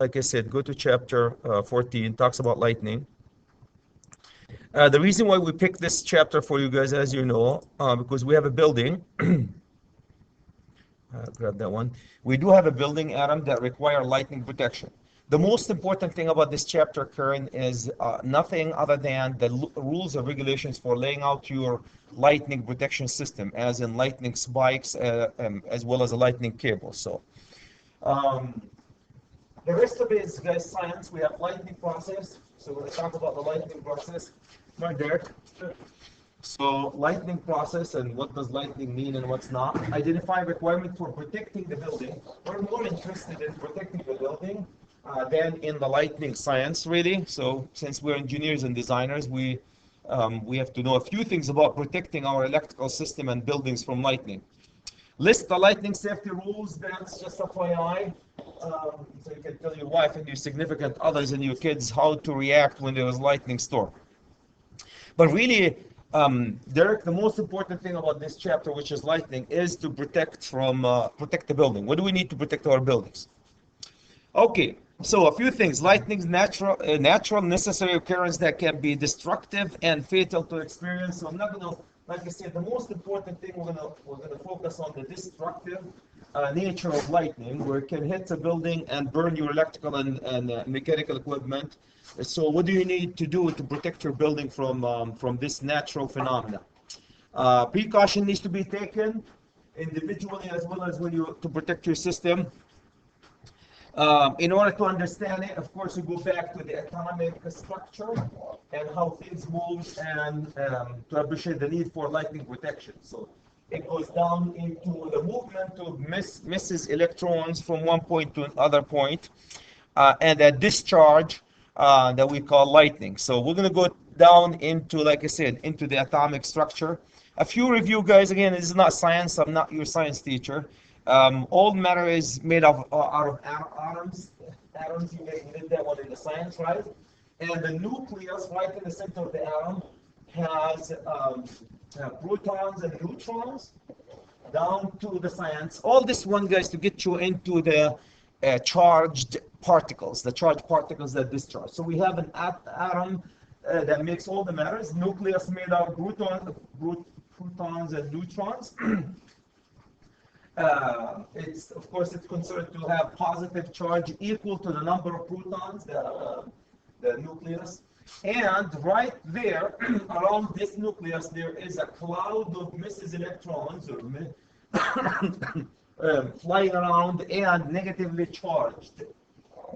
like I said, go to chapter 14, talks about lightning. The reason why we picked this chapter for you guys, as you know, because we have a building. Grab that one. We do have a building, Adam, that require lightning protection. The most important thing about this chapter, Karen, is nothing other than the rules and regulations for laying out your lightning protection system, as in lightning spikes, as well as a lightning cable. So um, the rest of it is, guys, science. We have lightning process. So we're going to talk about the lightning process right there. So lightning process and what does lightning mean and what's not. Identify requirement for protecting the building. We're more interested in protecting the building than in the lightning science, really. So since we're engineers and designers, we have to know a few things about protecting our electrical system and buildings from lightning. List the lightning safety rules. That's just FYI. So you can tell your wife and your significant others and your kids how to react when there is lightning storm. But really, Derek, the most important thing about this chapter, which is lightning, is to protect the building. What do we need to protect our buildings? Okay, so a few things. Lightning's natural, necessary occurrence that can be destructive and fatal to experience. So I'm not gonna, like I said, the most important thing we're gonna focus on the destructive nature of lightning, where it can hit a building and burn your electrical and mechanical equipment. So what do you need to do to protect your building from this natural phenomena? Precaution needs to be taken individually as well as to protect your system. In order to understand it, of course, we go back to the atomic structure and how things move, and to appreciate the need for lightning protection. So it goes down into the movement of misses electrons from one point to another point, and a discharge that we call lightning. So we're going to go down into, like I said, into the atomic structure. A few review, guys. Again, this is not science. I'm not your science teacher. All matter is made out of atoms. Atoms, you did that one in the science, right? And the nucleus, right in the center of the atom, has protons and neutrons down to the science. All this one, guys, to get you into the charged particles, the charged particles that discharge. So we have an atom that makes all the matters. Nucleus made out of protons and neutrons. It's, of course, it's considered to have positive charge equal to the number of protons, the nucleus. And right there, around this nucleus, there is a cloud of misses electrons, or flying around and negatively charged.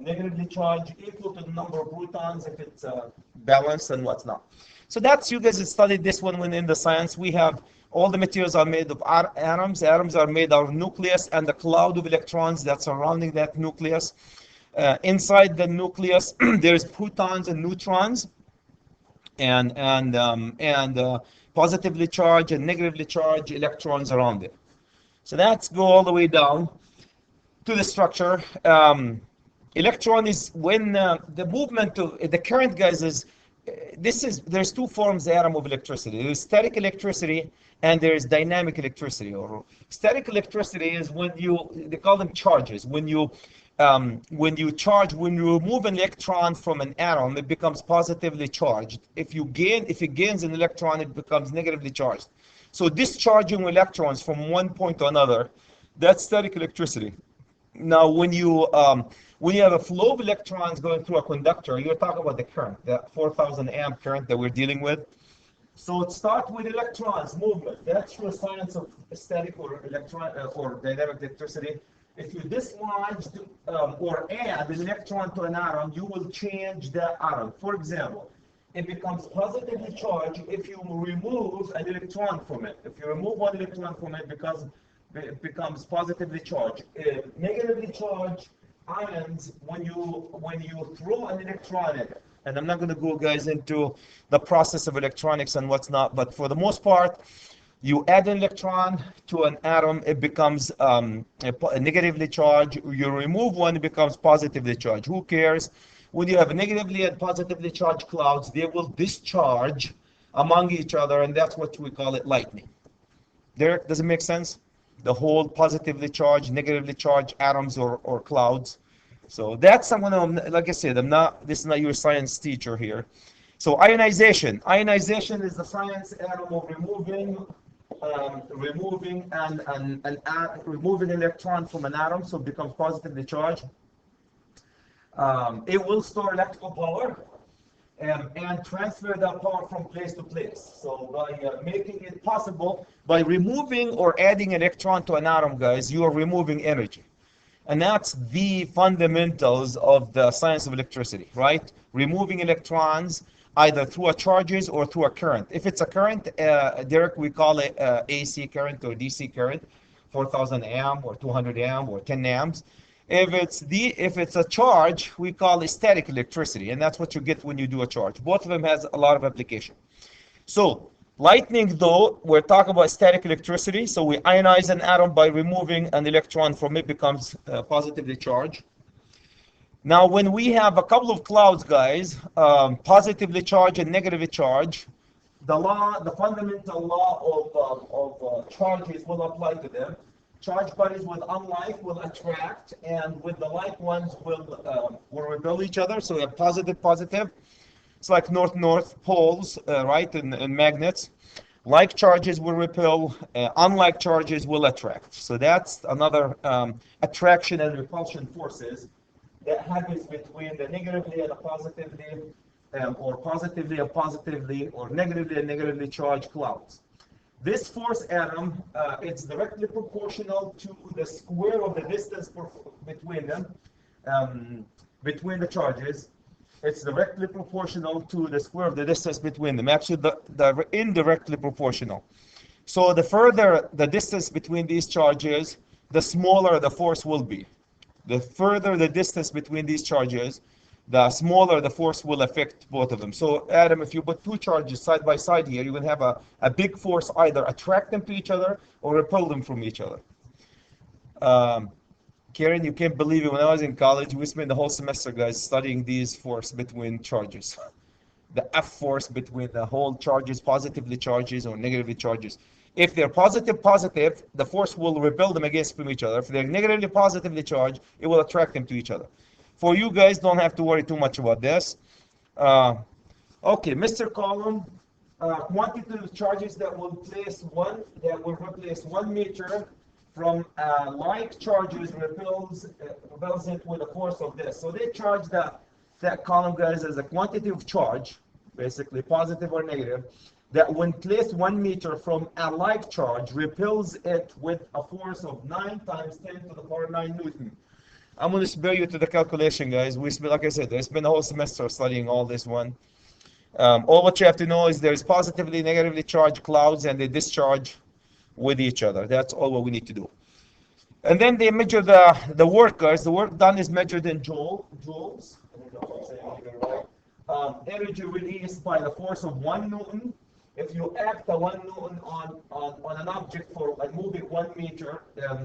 Negatively charged equal to the number of protons if it's balanced and what's not. So that's, you guys studied this one when in the science. We have all the materials are made of atoms. Atoms are made out of nucleus and the cloud of electrons that's surrounding that nucleus. Inside the nucleus, there's protons and neutrons, and positively charged and negatively charged electrons around it. So that's go all the way down to the structure. Electron is when the movement of the current, guys, is there's two forms atom of electricity. There's static electricity and there's dynamic electricity. Or static electricity is when they call them charges. When you remove an electron from an atom, it becomes positively charged. If it gains an electron, it becomes negatively charged. So discharging electrons from one point to another, that's static electricity. Now, when you have a flow of electrons going through a conductor, you're talking about the current, the 4,000 amp current that we're dealing with. So it starts with electrons movement. That's your science of static or or dynamic electricity. If you dislodge or add an electron to an atom, you will change that atom. For example, it becomes positively charged if you remove an electron from it. If you remove one electron from it, it becomes positively charged. Negatively charged ions when you throw an electron in it. And I'm not going to go, guys, into the process of electronics and what's not, but for the most part, you add an electron to an atom, it becomes negatively charged. You remove one, it becomes positively charged. Who cares? When you have negatively and positively charged clouds, they will discharge among each other, and that's what we call it lightning. Derek, does it make sense? The whole positively charged, negatively charged atoms or clouds. So that's someone, like I said, this is not your science teacher here. So ionization. Ionization is the science atom of removing electron from an atom so it becomes positively charged. It will store electrical power and transfer that power from place to place. So by making it possible, by removing or adding electron to an atom, guys, you are removing energy. And that's the fundamentals of the science of electricity, right? Removing electrons either through a charges or through a current. If it's a current, Derek, we call it AC current or DC current, 4,000 amp or 200 amp or 10 amps. If it's a charge, we call it static electricity, and that's what you get when you do a charge. Both of them has a lot of application. So lightning, though, we're talking about static electricity. So we ionize an atom by removing an electron from it, becomes positively charged. Now, when we have a couple of clouds, guys, positively charged and negatively charged, the fundamental law of charges will apply to them. Charged bodies with unlike will attract, and with the like ones will repel each other. So we have positive, positive. It's like north-north poles, right, in magnets. Like charges will repel, unlike charges will attract. So that's another attraction and repulsion forces that happens between the negatively and the positively, or positively and positively, or negatively and negatively charged clouds. This force atom, it's directly proportional to the square of the distance between them, between the charges. It's directly proportional to the square of the distance between them. Actually, the indirectly proportional. So the further the distance between these charges, the smaller the force will be. The further the distance between these charges, the smaller the force will affect both of them. So Adam, if you put two charges side by side here, you're going to have a big force either attract them to each other or repel them from each other. Karen, you can't believe it. When I was in college, we spent the whole semester, guys, studying these force between charges. The F force between the whole charges, positively charges or negatively charges. If they're positive, the force will repel them against from each other. If they're negatively positively charged, it will attract them to each other. For you guys, don't have to worry too much about this. Okay, Mr. Column, quantity of charges that will replace 1 meter from like charges repels it with a force of this. So they charge that column, guys, as a quantity of charge, basically positive or negative, that when placed 1 meter from a like charge repels it with a force of 9 times 10 to the power 9 Newton. I'm going to spare you to the calculation, guys. Like I said, I spent the whole semester studying all this one. All what you have to know is there's positively, negatively charged clouds, and they discharge with each other. That's all what we need to do. And then they measure the work, guys. The work done is measured in joules. Energy released by the force of 1 Newton. If you act a 1 Newton on an object for moving 1 meter,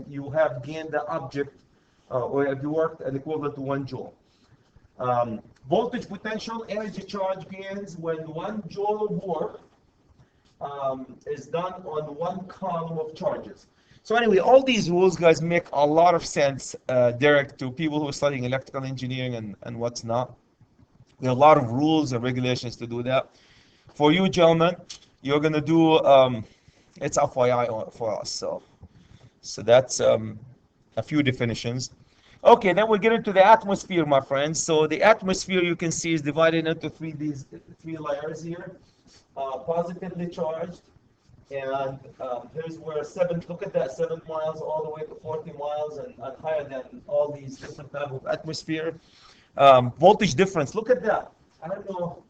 you have gained the object, or if you worked an equivalent to 1 joule. Voltage potential energy charge gains when 1 joule of work is done on 1 column of charges. So anyway, all these rules, guys, make a lot of sense, Derek, to people who are studying electrical engineering and what's not. There are a lot of rules and regulations to do that. For you, gentlemen, you're going to do, it's FYI for us. So that's a few definitions. Okay, then we get into the atmosphere, my friends. So the atmosphere, you can see, is divided into three layers here. Positively charged, and here's where look at that, 7 miles all the way to 40 miles and higher than all these different types of atmosphere. Voltage difference, look at that. I don't know.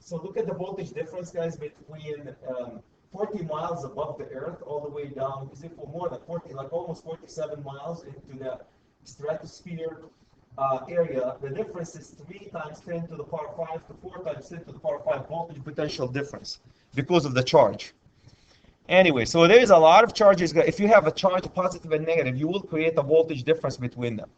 So look at the voltage difference, guys, between 40 miles above the Earth all the way down. Is it for more than 40, like almost 47 miles into the stratosphere area? The difference is 3 times 10 to the power 5 to 4 times 10 to the power 5 voltage potential difference because of the charge. Anyway, so there is a lot of charges. If you have a charge, positive and negative, you will create a voltage difference between them.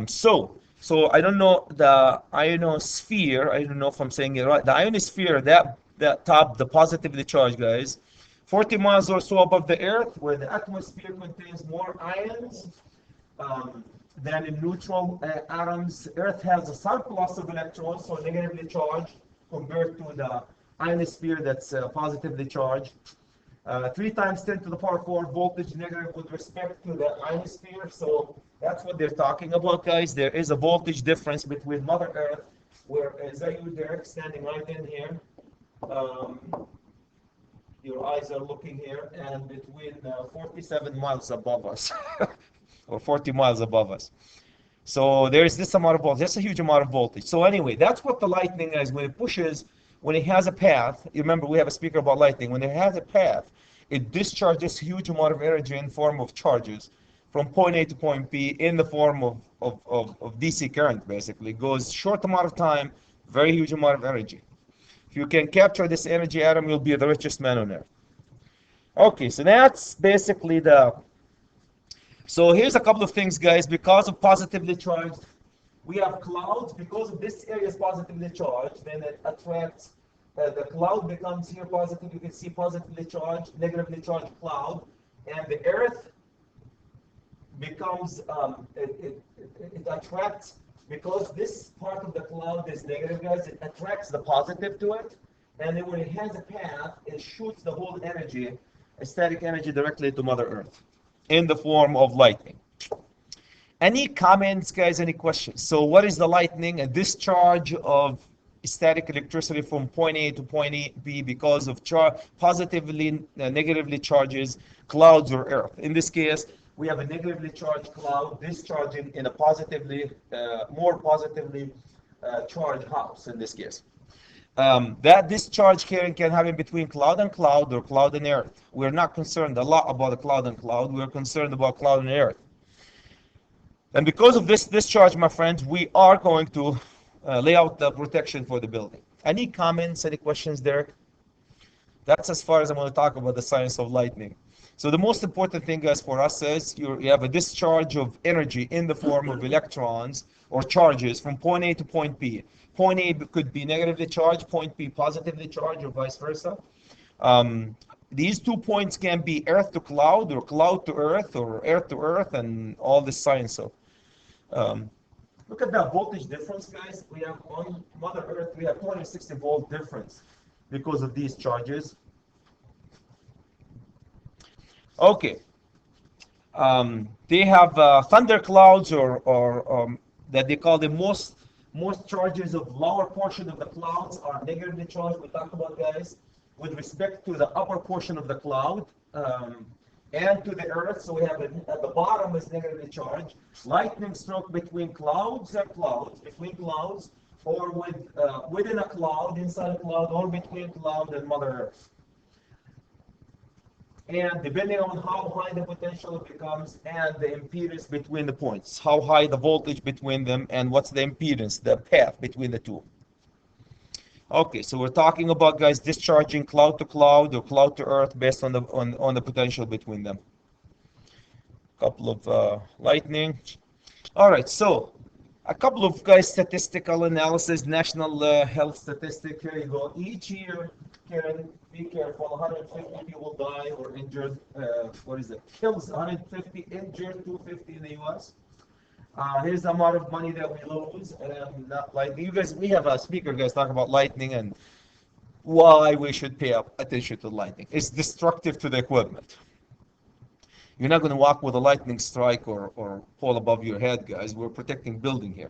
So I don't know the ionosphere. I don't know if I'm saying it right. The ionosphere, that top, the positively charged, guys, 40 miles or so above the Earth, where the atmosphere contains more ions. Then in neutral atoms, Earth has a surplus of electrons, so negatively charged compared to the ionosphere that's positively charged. 3 times 10 to the power 4 voltage negative with respect to the ionosphere. So that's what they're talking about, guys. There is a voltage difference between Mother Earth, where Zayu Derek standing right in here. Your eyes are looking here, and between 47 miles above us, or 40 miles above us. So there is this amount of voltage. That's a huge amount of voltage. So anyway, that's what the lightning is. When it pushes, when it has a path, you remember we have a speaker about lightning. When it has a path, it discharges a huge amount of energy in form of charges from point A to point B in the form of DC current, basically. It goes short amount of time, very huge amount of energy. If you can capture this energy atom, you'll be the richest man on earth. Okay, so that's basically so here's a couple of things, guys. Because of positively charged, we have clouds. Because of this area is positively charged, then it attracts, the cloud becomes here positive. You can see positively charged, negatively charged cloud. And the Earth becomes, it attracts, because this part of the cloud is negative, guys, it attracts the positive to it. And then when it has a path, it shoots the whole energy, static energy, directly to Mother Earth in the form of lightning. Any comments, guys? Any questions? So what is the lightning? A discharge of static electricity from point A to point B because of positively, negatively charges clouds or Earth. In this case, we have a negatively charged cloud discharging in a positively, more positively charged house in this case. That discharge can happen between cloud and cloud or cloud and Earth. We're not concerned a lot about the cloud and cloud. We're concerned about cloud and Earth. And because of this discharge, my friends, we are going to lay out the protection for the building. Any comments, any questions, Derek? That's as far as I'm going to talk about the science of lightning. So the most important thing, guys, for us is you have a discharge of energy in the form of electrons or charges from point A to point B. Point A could be negatively charged, point B positively charged, or vice versa. These 2 points can be Earth to cloud, or cloud to Earth, or Earth to Earth, and all this science. So look at that voltage difference, guys. We have on Mother Earth, we have 260 volt difference because of these charges. Okay. They have thunder clouds, or that they call the most charges of lower portion of the clouds are negatively charged. We talked about, guys, with respect to the upper portion of the cloud and to the Earth. So we have at the bottom is negatively charged. Lightning stroke between clouds and clouds, between clouds, or within a cloud, inside a cloud, or between cloud and Mother Earth. And depending on how high the potential becomes and the impedance between the points, how high the voltage between them, and what's the impedance, the path between the two. Okay, so we're talking about, guys, discharging cloud to cloud or cloud to Earth based on the potential between them. Couple of lightning. All right, so a couple of, guys, statistical analysis, national health statistic. Here you go. Each year, Karen, be careful, 150 people die or injured. What is it? Kills 150, injured 250 in the U.S. Here's the amount of money that we lose. Not lightning. You guys, we have a speaker, guys, talk about lightning and why we should pay attention to lightning. It's destructive to the equipment. You're not going to walk with a lightning strike or fall above your head, guys. We're protecting building here.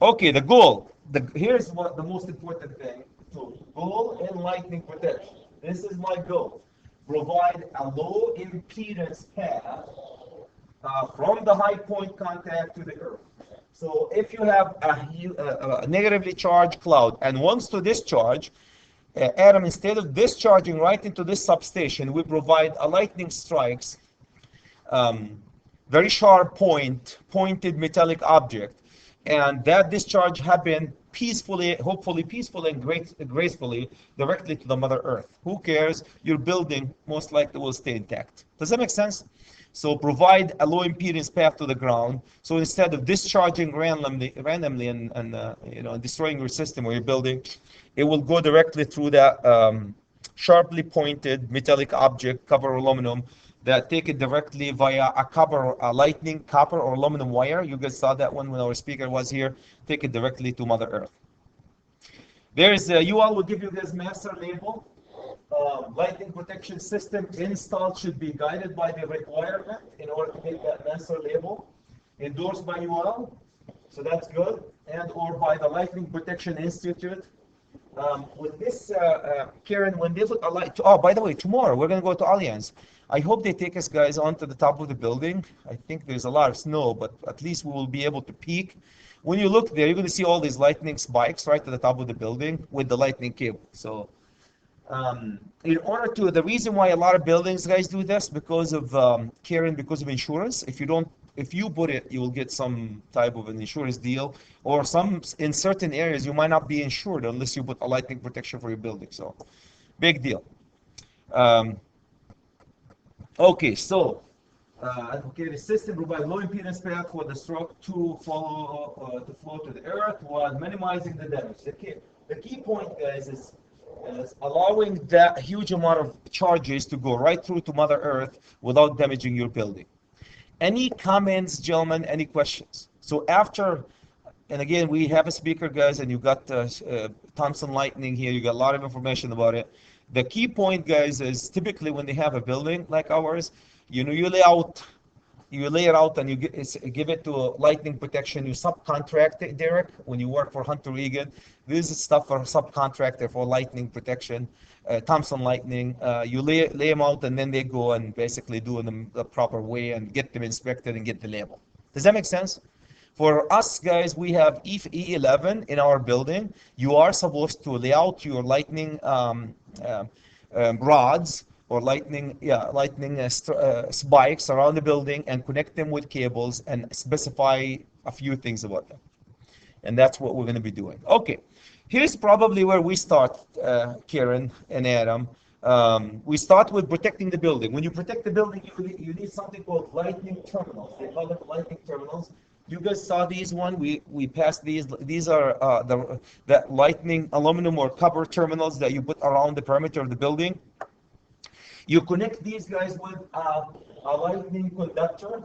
Okay, the goal. Here's what the most important thing. So, goal in lightning protection. This is my goal. Provide a low impedance path from the high point contact to the Earth. So if you have a negatively charged cloud and wants to discharge, Adam, instead of discharging right into this substation, we provide a lightning strikes, very sharp pointed metallic object, and that discharge happen peacefully, hopefully peacefully and gracefully, directly to the Mother Earth. Who cares? Your building most likely will stay intact. Does that make sense? So provide a low impedance path to the ground. So instead of discharging randomly and destroying your system or your building, it will go directly through that sharply pointed metallic object, covered aluminum, that take it directly via a copper, a lightning, copper or aluminum wire. You guys saw that one when our speaker was here. Take it directly to Mother Earth. There is, you all will give you this master label. Lightning protection system installed should be guided by the requirement in order to make that master label. Endorsed by you all, so that's good. And or by the Lightning Protection Institute. With this, Karen, when they put a light, oh, by the way, tomorrow we're going to go to Allianz. I hope they take us guys onto the top of the building. I think there's a lot of snow, but at least we will be able to peek. When you look there, you're going to see all these lightning spikes right to the top of the building with the lightning cable. So in order to, the reason why a lot of buildings guys do this because of Karen, because of insurance. If you put it, you will get some type of an insurance deal, or some in certain areas you might not be insured unless you put a lightning protection for your building. So, big deal. Okay, so the system provides low impedance path for the stroke to flow to the earth while minimizing the damage. The key point, guys, is allowing that huge amount of charges to go right through to Mother Earth without damaging your building. Any comments, gentlemen? Any questions? So after, and again, we have a speaker, guys, and you got Thomson LightNing here. You got a lot of information about it. The key point, guys, is typically when they have a building like ours, you know, you lay it out and you give it to lightning protection. You subcontract it, Derek, when you work for Hunter Regan. This is stuff for subcontractor for lightning protection. Thomson LightNing, you lay them out and then they go and basically do them the proper way and get them inspected and get the label. Does that make sense? For us guys, we have E11 in our building. You are supposed to lay out your lightning rods or lightning spikes around the building and connect them with cables and specify a few things about them. And that's what we're going to be doing. Okay. Here's probably where we start, Karen and Adam. We start with protecting the building. When you protect the building, you need something called lightning terminals. They call them lightning terminals. You guys saw these one. We passed these. These are the lightning aluminum or copper terminals that you put around the perimeter of the building. You connect these guys with a lightning conductor,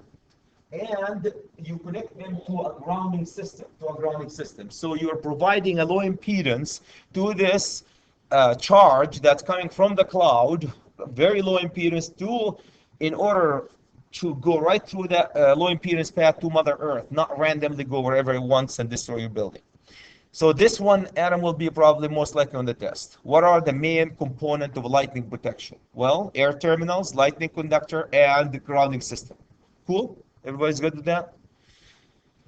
and you connect them to a grounding system. So you're providing a low impedance to this charge that's coming from the cloud, very low impedance, in order to go right through that low impedance path to Mother Earth, not randomly go wherever it wants and destroy your building. So this one, Adam, will be probably most likely on the test. What are the main components of lightning protection? Well, air terminals, lightning conductor, and the grounding system. Cool? Everybody's good with that?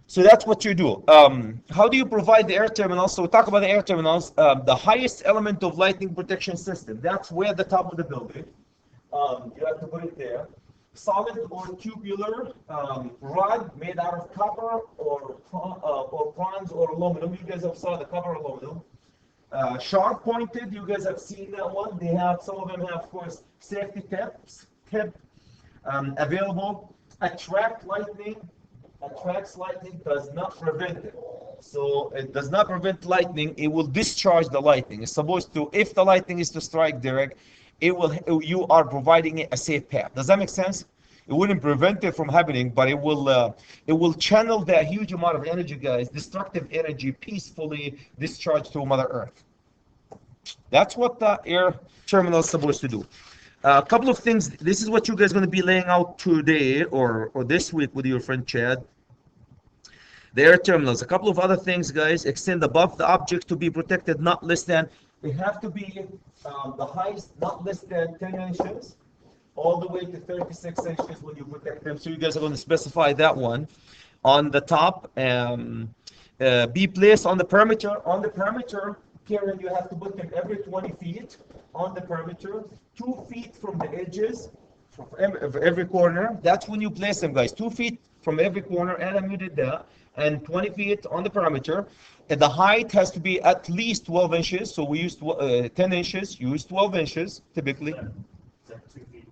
So that's what you do. How do you provide the air terminals? So we talk about the air terminals. The highest element of lightning protection system, that's where the top of the building. You have to put it there. Solid or tubular rod made out of copper or bronze or aluminum. You guys have saw the copper aluminum. Sharp pointed, you guys have seen that one. They have, some of them have, of course, safety tips available. Attracts lightning, does not prevent it. So it does not prevent lightning, it will discharge the lightning. It's supposed to, if the lightning is to strike direct, you are providing it a safe path. Does that make sense? It wouldn't prevent it from happening, but it will channel that huge amount of energy, guys, destructive energy, peacefully discharge to Mother Earth. That's what the air terminal is supposed to do. A couple of things. This is what you guys are going to be laying out today or this week with your friend Chad. The air terminals. A couple of other things, guys. Extend above the object to be protected, not less than. They have to be the highest, not less than 10 inches, all the way to 36 inches when you protect them. So you guys are going to specify that one. On the top, be placed on the perimeter. On the perimeter, Karen, you have to put them every 20 feet on the perimeter, 2 feet from the edges of every corner. That's when you place them, guys. 2 feet from every corner, and you did that, and 20 feet on the perimeter. And the height has to be at least 12 inches. So we use 10 inches. You use 12 inches typically. Is that 2 feet?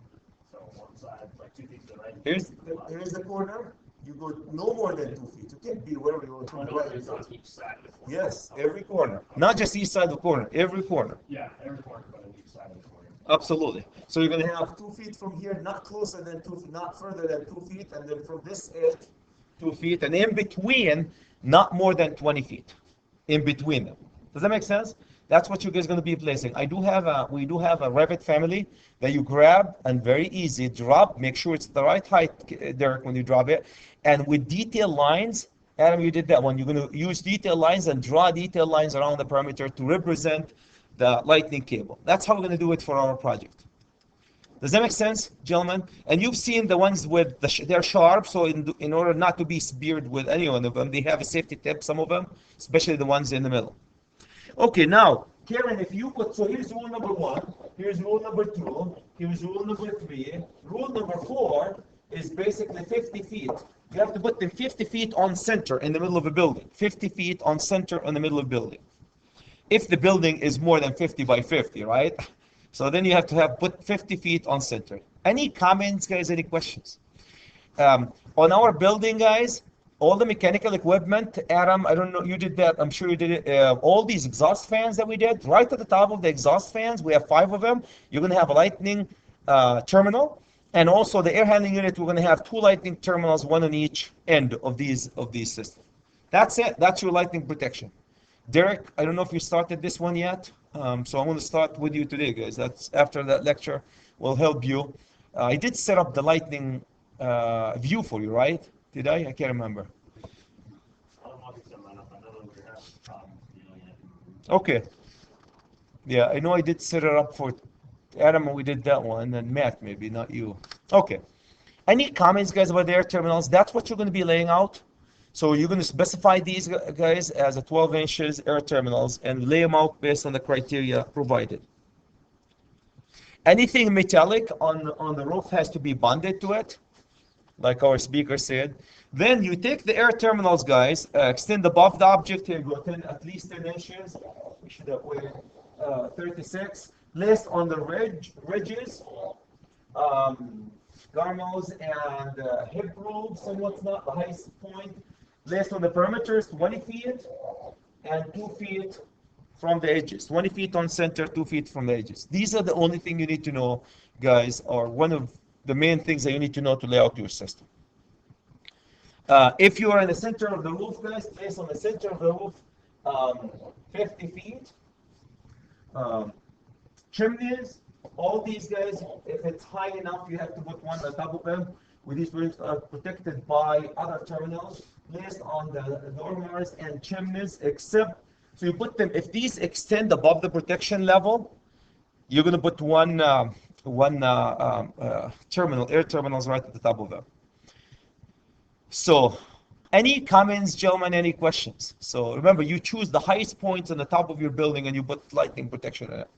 So one side, like 2 feet to the right. Here's the corner. You go no more than 2 feet. You can't be wherever you want to. It's on each side of the corner. Yes, every corner. Not just each side of the corner, every corner. Yeah, every corner, but on each side of the corner. Absolutely. So you're going to have 2 feet from here, not closer than 2 feet, not further than 2 feet, and then from this edge, 2 feet, and in between, not more than 20 feet in between them. Does that make sense? That's what you guys going to be placing. We do have a Revit family that you grab and very easy drop. Make sure it's the right height, Derek, when you drop it, and with detail lines. Adam, you did that one. You're going to use detail lines and draw detail lines around the perimeter to represent the lightning cable. That's how we're going to do it for our project. Does that make sense, gentlemen? And you've seen the ones with they're sharp, so in order not to be speared with any one of them, they have a safety tip, some of them, especially the ones in the middle. Okay, now, Karen, if you put, so here's rule number 1, here's rule number 2, here's rule number 3. Rule number 4 is basically 50 feet. You have to put them 50 feet on center in the middle of a building. 50 feet on center in the middle of a building. If the building is more than 50 by 50, right? So then you have to put 50 feet on center. Any comments, guys? Any questions? On our building, guys, all the mechanical equipment, Adam, I don't know, you did that. I'm sure you did it. All these exhaust fans that we did, right at the top of the exhaust fans, we have 5 of them. You're going to have a lightning terminal. And also the air handling unit, we're going to have 2 lightning terminals, 1 on each end of these systems. That's it. That's your lightning protection. Derek, I don't know if you started this one yet. So I'm going to start with you today, guys. That's after that lecture will help you. I did set up the lightning view for you, right? Did I? I can't remember. I don't know if it's set up. I know that we're having problems doing it. Okay. Yeah, I know I did set it up for Adam, and we did that one, and Matt maybe, not you. Okay. Any comments, guys, about the air terminals? That's what you're going to be laying out. So you're going to specify these guys as a 12 inches air terminals and lay them out based on the criteria provided. Anything metallic on the roof has to be bonded to it, like our speaker said. Then you take the air terminals, guys, extend above the object here, go at least 10 inches. We should have waited 36. Placed on the ridges, garmos and hip grooves and whatnot, the highest point. Placed on the perimeters, 20 feet and 2 feet from the edges. 20 feet on center, 2 feet from the edges. These are the only thing you need to know, guys, or one of the main things that you need to know to lay out your system. If you are in the center of the roof, guys, place on the center of the roof, 50 feet. Chimneys, all these guys, if it's high enough, you have to put one on top of them. With these rooms are protected by other terminals placed on the dormers and chimneys, except, so you put them, if these extend above the protection level, you're going to put one air terminals right at the top of them. So, any comments, gentlemen, any questions? So remember, you choose the highest points on the top of your building and you put lightning protection in it.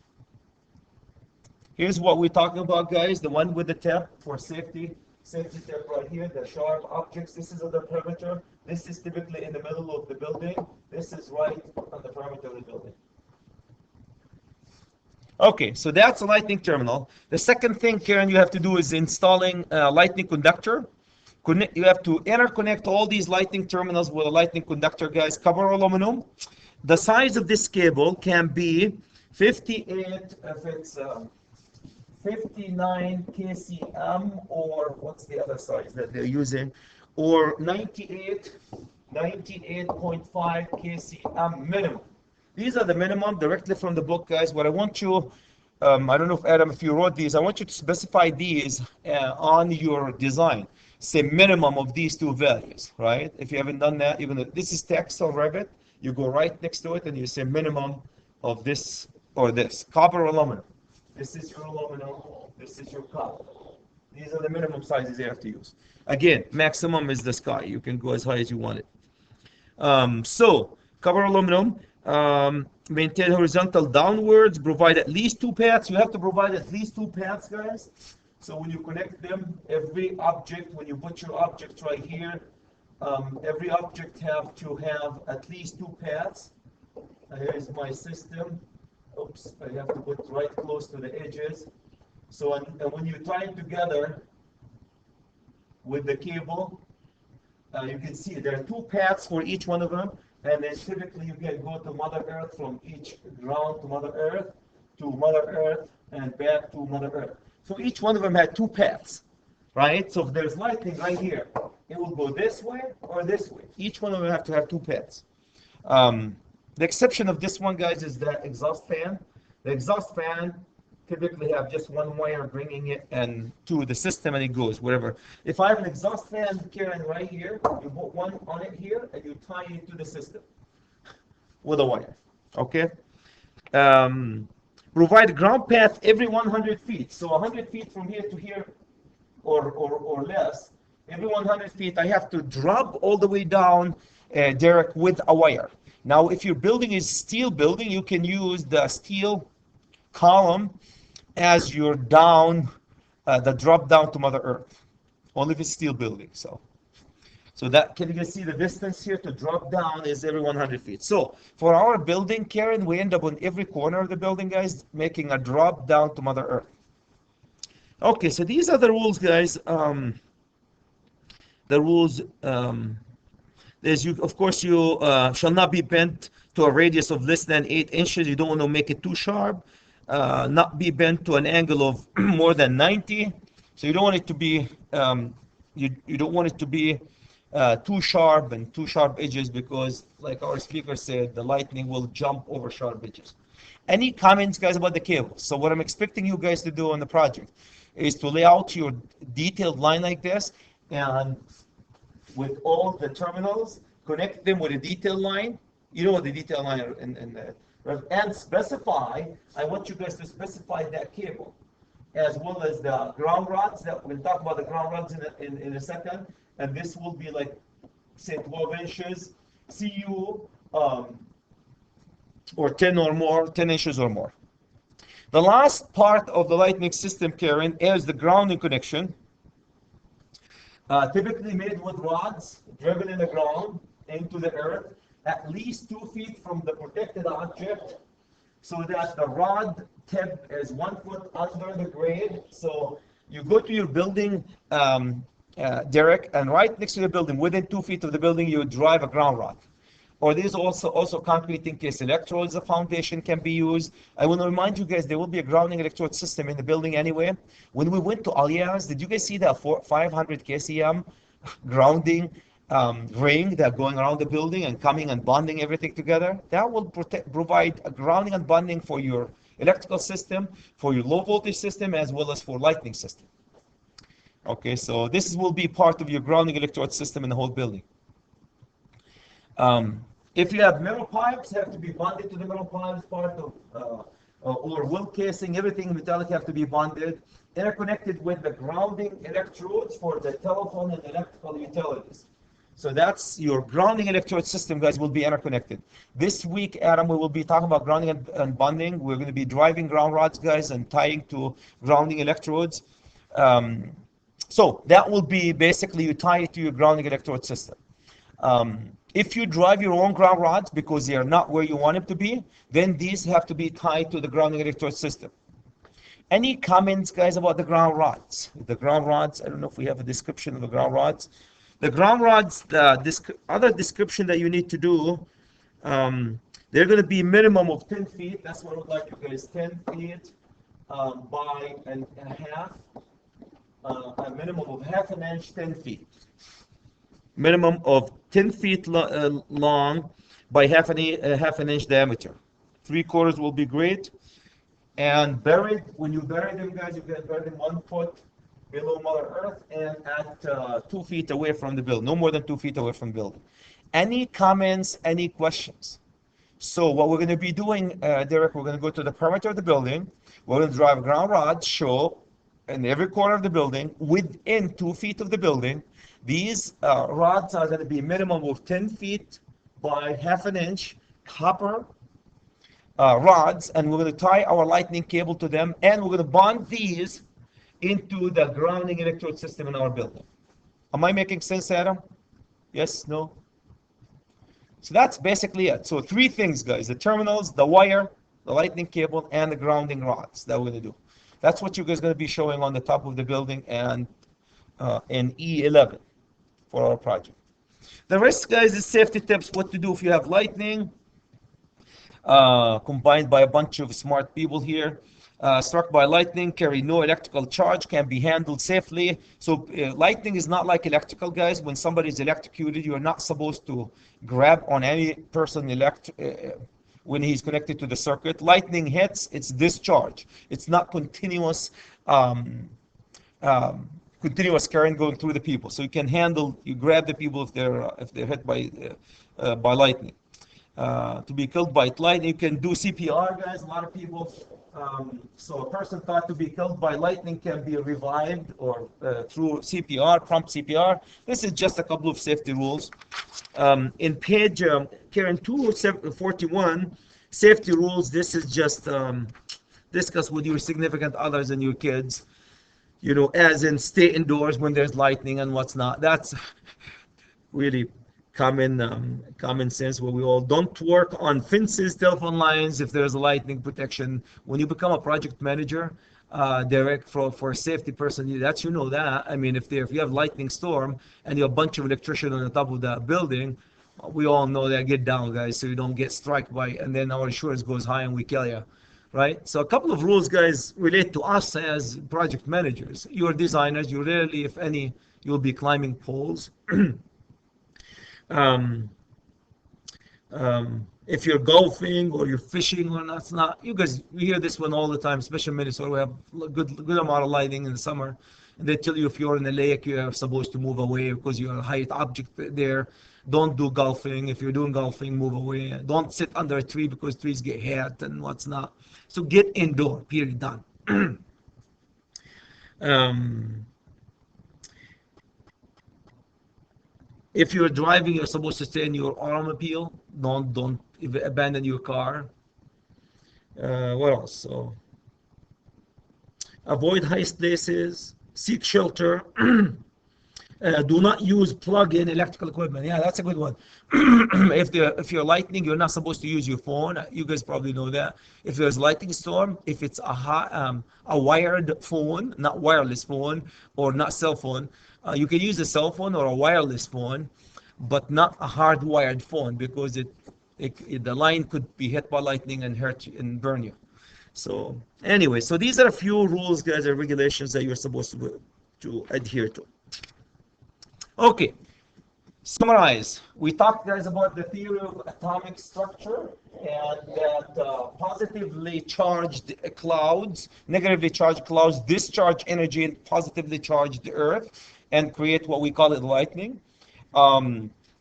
Here's what we're talking about, guys. The one with the tip for safety. Safety tip right here, the sharp objects. This is on the perimeter. This is typically in the middle of the building. This is right on the perimeter of the building. Okay, so that's a lightning terminal. The second thing, Karen, you have to do is installing a lightning conductor. You have to interconnect all these lightning terminals with a lightning conductor, guys. Cover aluminum. The size of this cable can be 58, if it's 59 kcm, or what's the other size that they're using, or 98.5 kcm minimum. These are the minimum directly from the book, guys. What I want you, I don't know if Adam, if you wrote these, I want you to specify these on your design. Say minimum of these 2 values, right? If you haven't done that, even though this is text on Revit, you go right next to it and you say minimum of this or this. Copper or aluminum. This is your aluminum. This is your copper. These are the minimum sizes you have to use. Again, maximum is the sky. You can go as high as you want it. So, copper aluminum, maintain horizontal downwards, provide at least 2 paths. You have to provide at least 2 paths, guys. So when you connect them, every object, when you put your object right here, every object have to have at least 2 paths. Here's my system. Oops, I have to put right close to the edges. So and when you tie it together with the cable, you can see there are 2 paths for each one of them. And then typically you can go to Mother Earth from each ground to Mother Earth and back to Mother Earth. So each one of them had two paths, right? So if there's lightning right here, it will go this way or this way. Each one of them have to have two paths. The exception of this one, guys, is the exhaust fan. The exhaust fan typically have just one wire bringing it and to the system, and it goes wherever. If I have an exhaust fan, Karen, right here, you put one on it here, and you tie it to the system with a wire. Okay. Provide ground path every 100 feet. So 100 feet from here to here, or less. Every 100 feet, I have to drop all the way down, Derek, with a wire. Now, if your building is steel building, you can use the steel column as your down, the drop down to Mother Earth. Only if it's steel building. So that, can you guys see the distance here to drop down is every 100 feet. So for our building, Karen, we end up on every corner of the building, guys, making a drop down to Mother Earth. Okay, so these are the rules, guys. The rules, is you, of course, you shall not be bent to a radius of less than 8 inches. You don't want to make it too sharp. Not be bent to an angle of more than 90. So you don't want it to be, you don't want it to be too sharp and too sharp edges, because, like our speaker said, the lightning will jump over sharp edges. Any comments, guys, about the cables? So what I'm expecting you guys to do on the project is to lay out your detailed line like this, and with all the terminals, connect them with a detailed line. You know what the detailed line and specify. I want you guys to specify that cable, as well as the ground rods. That we'll talk about the ground rods in a second. And this will be like, say, 12 inches CU, or 10 or more, 10 inches or more. The last part of the lightning system, Karen, is the grounding connection. Typically made with rods driven in the ground into the earth, at least 2 feet from the protected object, so that the rod tip is 1 foot under the grade. So you go to your building, Derek, and right next to the building, within 2 feet of the building, you drive a ground rod. Or there's also concrete in case electrodes, the foundation can be used. I want to remind you guys, there will be a grounding electrode system in the building anyway. When we went to Allianz, did you guys see that 500 kcm grounding ring that going around the building and coming and bonding everything together? That will provide a grounding and bonding for your electrical system, for your low voltage system, as well as for lightning system. Okay, so this will be part of your grounding electrode system in the whole building. If you have metal pipes, have to be bonded to the metal pipes, part of, or wool casing, everything metallic have to be bonded, interconnected with the grounding electrodes for the telephone and electrical utilities. So that's your grounding electrode system, guys, will be interconnected. This week, Adam, we will be talking about grounding and bonding. We're going to be driving ground rods, guys, and tying to grounding electrodes. So that will be basically, you tie it to your grounding electrode system. If you drive your own ground rods because they are not where you want them to be, then these have to be tied to the grounding electrode system. Any comments, guys, about the ground rods? The ground rods, I don't know if we have a description of the ground rods. The ground rods, the other description that you need to do, they're going to be minimum of 10 feet. That's what I would like you guys, 10 feet by and a half, a minimum of half an inch, 10 feet. Minimum of 10 feet long by half an inch diameter. 3/4 will be great. And buried, when you bury them, guys, you can bury them 1 foot below Mother Earth and at 2 feet away from the building, no more than 2 feet away from the building. Any comments, any questions? So what we're going to be doing, Derek, we're going to go to the perimeter of the building. We're going to drive ground rods, show in every corner of the building, within 2 feet of the building. These rods are going to be minimum of 10 feet by half an inch copper rods, and we're going to tie our lightning cable to them, and we're going to bond these into the grounding electrode system in our building. Am I making sense, Adam? Yes? No? So that's basically it. So 3 things, guys: the terminals, the wire, the lightning cable, and the grounding rods that we're going to do. That's what you guys are going to be showing on the top of the building and in E11 for our project. The rest, guys, is safety tips, what to do if you have lightning, combined by a bunch of smart people here. struck by lightning carry no electrical charge, can be handled safely. So lightning is not like electrical, guys. When somebody is electrocuted, you're not supposed to grab on any person when he's connected to the circuit. Lightning hits, it's discharge. It's not um, um, continuous current going through the people. So you grab the people if they're hit by lightning. To be killed by lightning, you can do CPR, guys. A lot of people. So a person thought to be killed by lightning can be revived or through CPR, prompt CPR. This is just a couple of safety rules. In page Karen 241, safety rules. This is just discuss with your significant others and your kids. As in stay indoors when there's lightning and what's not. That's really common sense where we all don't work on fences, telephone lines if there's a lightning protection. When you become a project manager, Derek, for a safety person, that. I mean, if you have lightning storm and you have a bunch of electricians on the top of the building, we all know that. Get down, guys, so you don't get struck by, and then our insurance goes high and we kill you. Right? So a couple of rules, guys, relate to us as project managers. You're designers. You rarely, if any, you'll be climbing poles. um, if you're golfing or you're fishing or not, it's not. You guys, we hear this one all the time, especially in Minnesota. We have a good amount of lighting in the summer. And they tell you if you're in a lake, you're supposed to move away because you're a height object there. Don't do golfing. If you're doing golfing, move away. Don't sit under a tree because trees get hit and what's not. So get indoor, period, done. um, if you're driving, you're supposed to stay in your automobile. Don't abandon your car. What else? So avoid high places. Seek shelter. Do not use plug-in electrical equipment. Yeah, that's a good one. If you're lightning, you're not supposed to use your phone. You guys probably know that. If there's lightning storm, if it's a wired phone, not wireless phone or not cell phone, you can use a cell phone or a wireless phone, but not a hardwired phone because the line could be hit by lightning and hurt you and burn you. So anyway, so these are a few rules, guys, and regulations that you're supposed to adhere to. Okay, summarize. We talked, guys, about the theory of atomic structure and that positively charged clouds, negatively charged clouds discharge energy and positively charge the Earth and create what we call it lightning.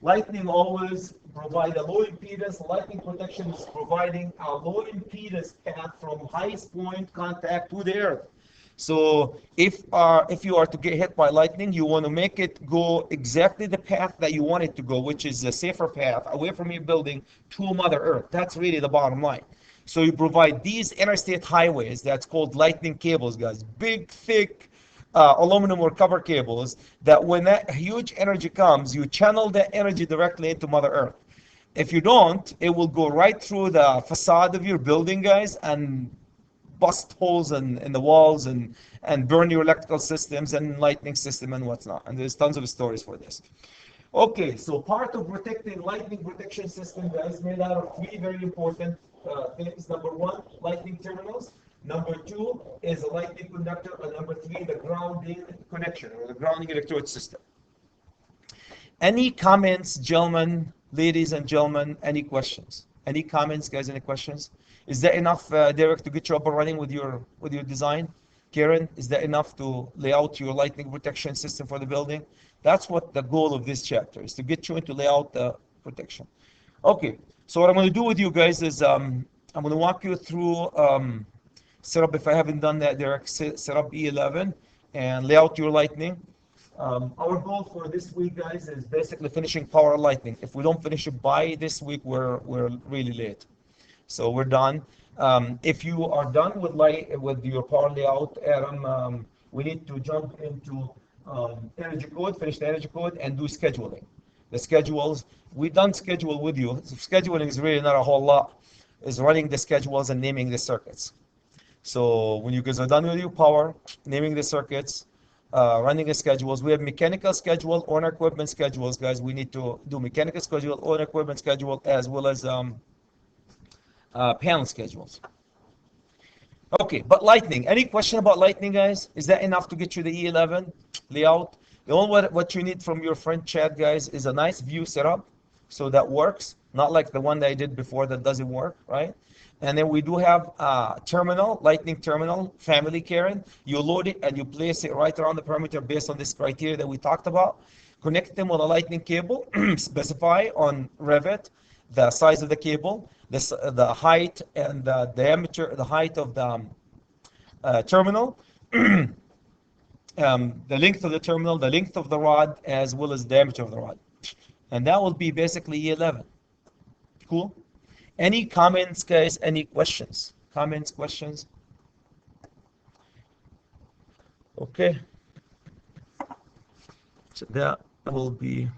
Lightning always provide a low impedance. Lightning protection is providing a low impedance path from highest point contact to the Earth. So if you are to get hit by lightning, you want to make it go exactly the path that you want it to go, which is a safer path away from your building to Mother Earth. That's really the bottom line. So you provide these interstate highways, that's called lightning cables, guys. Big, thick aluminum or copper cables that when that huge energy comes, you channel that energy directly into Mother Earth. If you don't, it will go right through the facade of your building, guys, and bust holes in the walls and burn your electrical systems and lightning system and what's not. And there's tons of stories for this. Okay, so part of protecting lightning protection system, guys, made out of three very important things. Number one, lightning terminals. Number two is a lightning conductor. And number three, the grounding connection or the grounding electrode system. Any comments, gentlemen, ladies and gentlemen, any questions? Any comments, guys, any questions? Is that enough, Derek, to get you up and running with your design? Karen, is that enough to lay out your lightning protection system for the building? That's what the goal of this chapter is, to get you into lay out the protection. Okay, so what I'm going to do with you guys is I'm going to walk you through setup, if I haven't done that, Derek, set up E11 and lay out your lightning. Our goal for this week, guys, is basically finishing power lightning. If we don't finish it by this week, we're really late. So we're done. If you are done with your power layout, Adam, we need to jump into energy code, finish the energy code, and do scheduling. The schedules, we've done schedule with you. Scheduling is really not a whole lot. It's running the schedules and naming the circuits. So when you guys are done with your power, naming the circuits, running the schedules, we have mechanical schedule, owner equipment schedules, guys. We need to do mechanical schedule, owner equipment schedule, as well as panel schedules. Okay, but lightning. Any question about lightning, guys? Is that enough to get you the E11 layout? The only what you need from your friend Chad, guys, is a nice view setup, so that works. Not like the one that I did before that doesn't work, right? And then we do have terminal, lightning terminal, family, Karen. You load it and you place it right around the perimeter based on this criteria that we talked about. Connect them with a lightning cable, specify on Revit the size of the cable, the height and the diameter, the height of the terminal, the length of the terminal, the length of the rod, as well as the diameter of the rod. And that will be basically E11. Cool? Any comments, guys? Any questions? Comments, questions? Okay. So that will be